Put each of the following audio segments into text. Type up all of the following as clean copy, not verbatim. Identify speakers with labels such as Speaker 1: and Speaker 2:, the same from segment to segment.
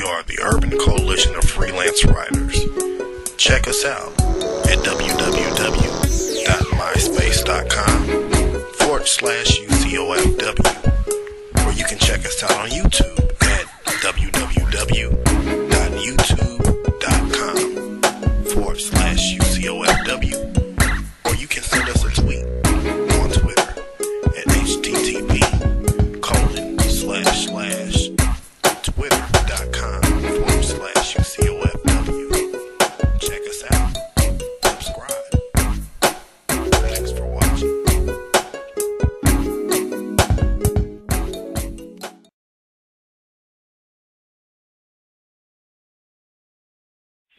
Speaker 1: are the Urban Coalition of Freelance Writers. Check us out at www.myspace.com/UCOFW, or you can check us out on YouTube at www.youtube.com/UCOFW, or you can send us a tweet on Twitter at http://twitter.com/UCOFW. Check us out. Subscribe. Thanks for watching.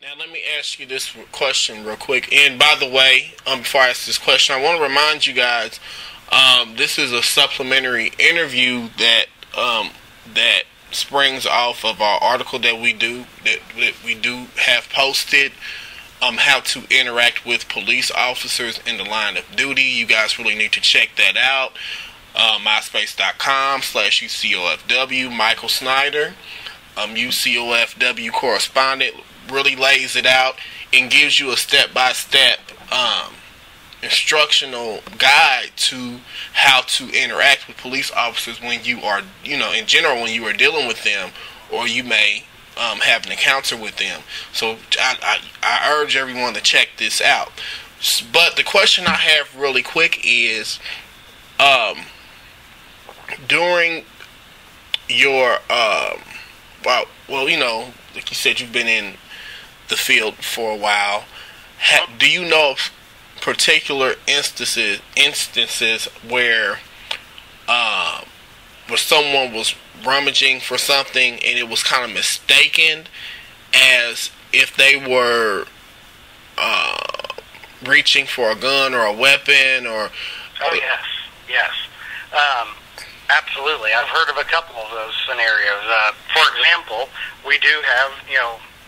Speaker 1: Now let me ask you this question real quick. And by the way, before I ask this question, I want to remind you guys, this is a supplementary interview that that springs off of our article that we do have posted. How to interact with police officers in the line of duty. You guys really need to check that out. myspace.com/UCOFW. Michael Snyder, UCOFW correspondent, really lays it out and gives you a step-by-step instructional guide to how to interact with police officers when you are, in general, when you are dealing with them, or you may have an encounter with them. So I urge everyone to check this out. But the question I have really quick is, during your like you said, you've been in the field for a while. Do you know of particular instances where someone was rummaging for something and it was kind of mistaken as if they were reaching for a gun or a weapon? Or
Speaker 2: yes, absolutely. I've heard of a couple of those scenarios. For example, we do have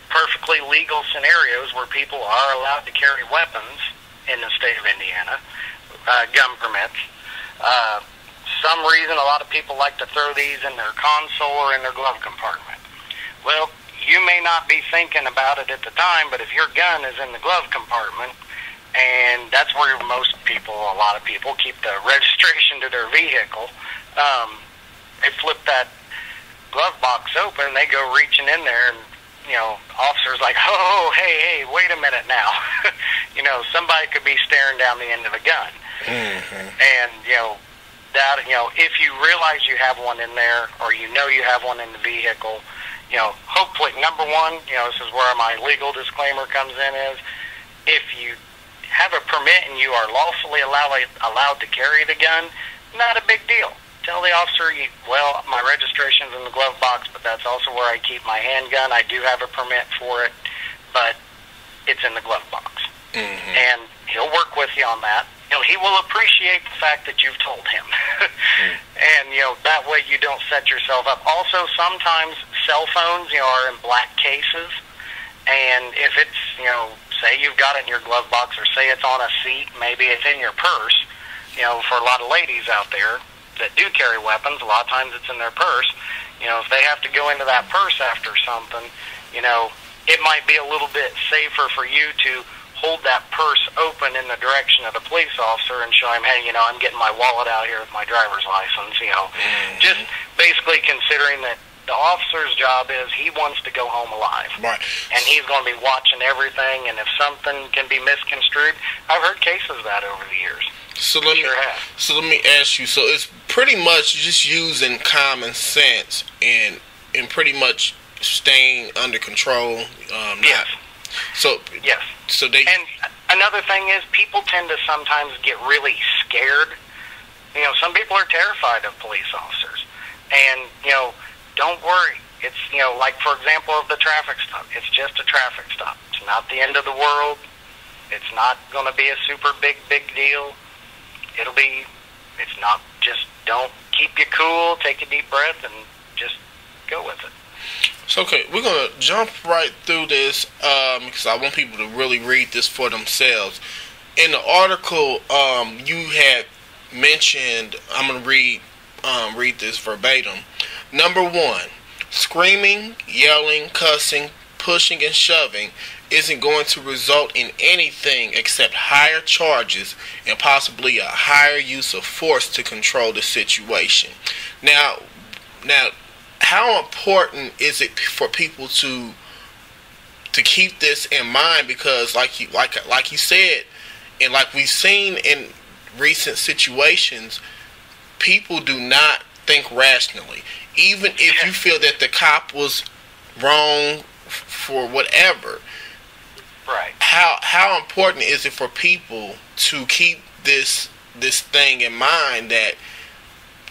Speaker 2: perfectly legal scenarios where people are allowed to carry weapons in the state of Indiana, gun permits. Some reason a lot of people like to throw these in their console or in their glove compartment. Well, you may not be thinking about it at the time, but if your gun is in the glove compartment, and that's where a lot of people keep the registration to their vehicle, they flip that glove box open, they go reaching in there, and officers like, oh, hey, wait a minute now. Somebody could be staring down the end of a gun.
Speaker 1: Mm-hmm.
Speaker 2: And, that, if you realize you have one in there, or you have one in the vehicle, hopefully, number one, this is where my legal disclaimer comes in, is if you have a permit and you are lawfully allowed to carry the gun, not a big deal. Tell the officer, my registration's in the glove box, but that's also where I keep my handgun. I do have a permit for it, but it's in the glove box.
Speaker 1: Mm-hmm.
Speaker 2: And he'll work with you on that. He will appreciate the fact that you've told him. And, that way you don't set yourself up. Also, sometimes cell phones, are in black cases. And if it's, say you've got it in your glove box, or say it's on a seat, maybe it's in your purse, for a lot of ladies out there that do carry weapons, a lot of times it's in their purse. If they have to go into that purse after something, it might be a little bit safer for you to hold that purse open in the direction of the police officer and show him, hey, I'm getting my wallet out here with my driver's license,
Speaker 1: Mm-hmm.
Speaker 2: Just basically considering that the officer's job is he wants to go home alive.
Speaker 1: Right.
Speaker 2: And he's going to be watching everything, and if something can be misconstrued, I've heard cases of that over the years.
Speaker 1: So let me ask you, so it's pretty much just using common sense and pretty much staying under control.
Speaker 2: Yes. Yes. And another thing is, people tend to sometimes get really scared. Some people are terrified of police officers. And, don't worry. It's, like, for example, of the traffic stop. It's just a traffic stop. It's not the end of the world. It's not going to be a super big deal. It's not, just don't, keep you cool, take a deep breath, and just go with it.
Speaker 1: So, okay, we're going to jump right through this because I want people to really read this for themselves. In the article, you had mentioned, I'm going to read this verbatim. Number one, Screaming, yelling, cussing, pushing, and shoving isn't going to result in anything except higher charges and possibly a higher use of force to control the situation. Now, how important is it for people to keep this in mind? Because like you said, and like we've seen in recent situations, people do not think rationally. Even if you feel that the cop was wrong for whatever,
Speaker 2: right?
Speaker 1: How important is it for people to keep this thing in mind that,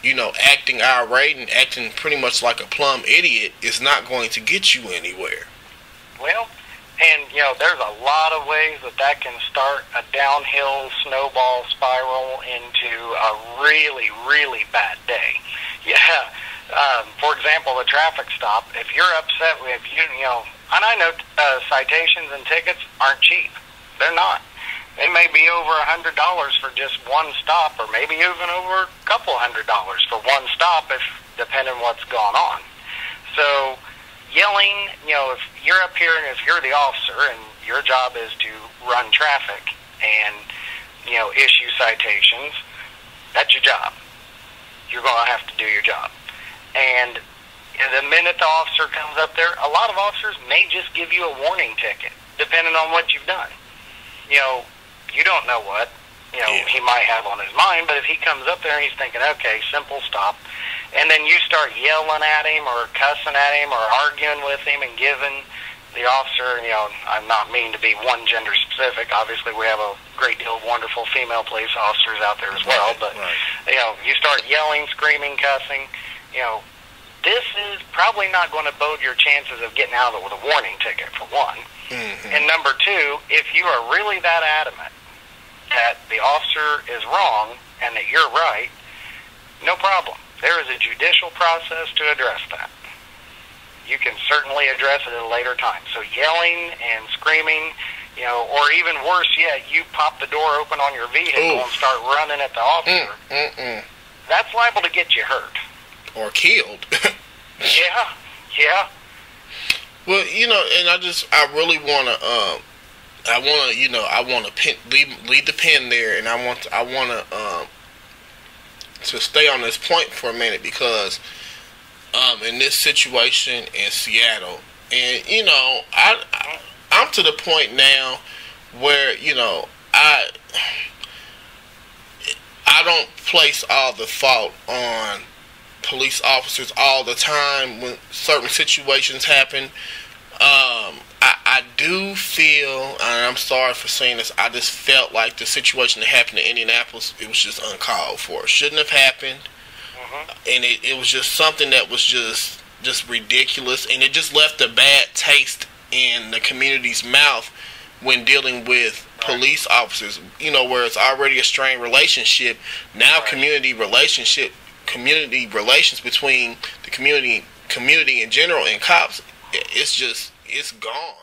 Speaker 1: you know, acting irate and acting pretty much like a plumb idiot is not going to get you anywhere?
Speaker 2: Well, and, you know, there's a lot of ways that can start a downhill snowball spiral into a really, really bad day. Yeah. For example, a traffic stop. If you're upset with, you know, and I know citations and tickets aren't cheap. They're not. They may be over $100 for just one stop, or maybe even over a couple $100 for one stop, if depending on what's going on. So yelling, you know, if you're up here and if you're the officer and your job is to run traffic and, you know, issue citations, that's your job. You're going to have to do your job. And the minute the officer comes up there, a lot of officers may just give you a warning ticket, depending on what you've done. You know, you don't know what, you know, he might have on his mind, but if he comes up there and he's thinking, okay, simple stop, and then you start yelling at him or cussing at him or arguing with him and giving the officer, you know, I'm not mean to be one gender specific. Obviously, we have a great deal of wonderful female police officers out there as well, but, you know, you start yelling, screaming, cussing, you know, this is probably not going to bode your chances of getting out of it with a warning ticket, for one. Mm-hmm. And number two, if you are really that adamant that the officer is wrong and that you're right, no problem. There is a judicial process to address that. You can certainly address it at a later time. So yelling and screaming, you know, or even worse yet, you pop the door open on your vehicle and start running at the officer, that's liable to get you hurt.
Speaker 1: Or killed.
Speaker 2: Yeah.
Speaker 1: Well, you know, and I really want to, lead the pen there, and I want to stay on this point for a minute, because in this situation in Seattle, and, you know, I'm to the point now where, you know, I don't place all the fault on police officers all the time when certain situations happen. I do feel, and I'm sorry for saying this, I just felt like the situation that happened in Indianapolis, it was just uncalled for. It shouldn't have happened. And it was just something that was just ridiculous, and it just left a bad taste in the community's mouth when dealing with police officers, you know, where it's already a strained relationship. Now community relations between the community in general and cops, it's gone.